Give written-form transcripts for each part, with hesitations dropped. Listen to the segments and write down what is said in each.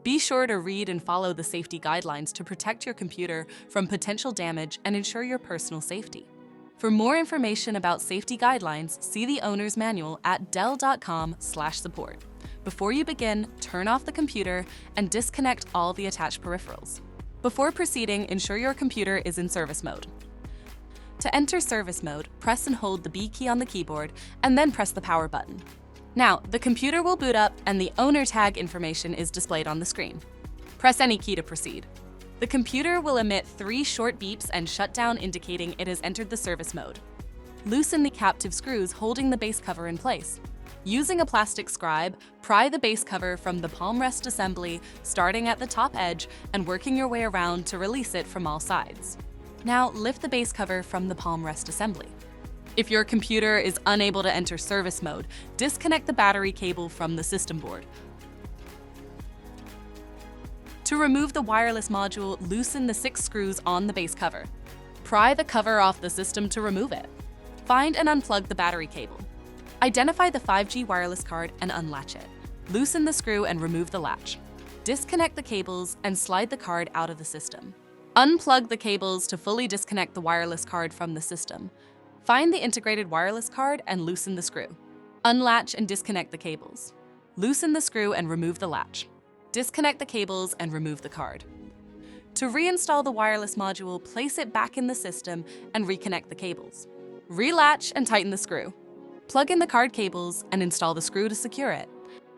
Be sure to read and follow the safety guidelines to protect your computer from potential damage and ensure your personal safety. For more information about safety guidelines, see the owner's manual at dell.com/support. Before you begin, turn off the computer and disconnect all the attached peripherals. Before proceeding, ensure your computer is in service mode. To enter service mode, press and hold the B key on the keyboard and then press the power button. Now, the computer will boot up and the owner tag information is displayed on the screen. Press any key to proceed. The computer will emit 3 short beeps and shut down, indicating it has entered the service mode. Loosen the captive screws holding the base cover in place. Using a plastic scribe, pry the base cover from the palm rest assembly, starting at the top edge and working your way around to release it from all sides. Now, lift the base cover from the palm rest assembly. If your computer is unable to enter service mode, disconnect the battery cable from the system board. To remove the wireless module, loosen the 6 screws on the base cover. Pry the cover off the system to remove it. Find and unplug the battery cable. Identify the 5G wireless card and unlatch it. Loosen the screw and remove the latch. Disconnect the cables and slide the card out of the system. Unplug the cables to fully disconnect the wireless card from the system. Find the integrated wireless card and loosen the screw. Unlatch and disconnect the cables. Loosen the screw and remove the latch. Disconnect the cables and remove the card. To reinstall the wireless module, place it back in the system and reconnect the cables. Relatch and tighten the screw. Plug in the card cables and install the screw to secure it.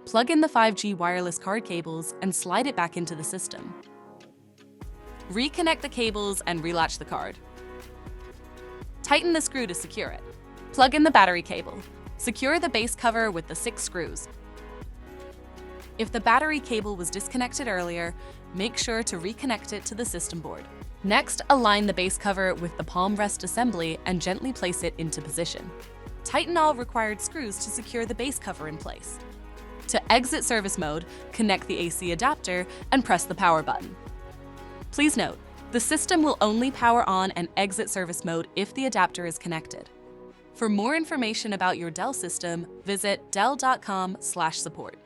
Plug in the 5G wireless card cables and slide it back into the system. Reconnect the cables and relatch the card. Tighten the screw to secure it. Plug in the battery cable. Secure the base cover with the 6 screws. If the battery cable was disconnected earlier, make sure to reconnect it to the system board. Next, align the base cover with the palm rest assembly and gently place it into position. Tighten all required screws to secure the base cover in place. To exit service mode, connect the AC adapter and press the power button. Please note, the system will only power on and exit service mode if the adapter is connected. For more information about your Dell system, visit dell.com/support.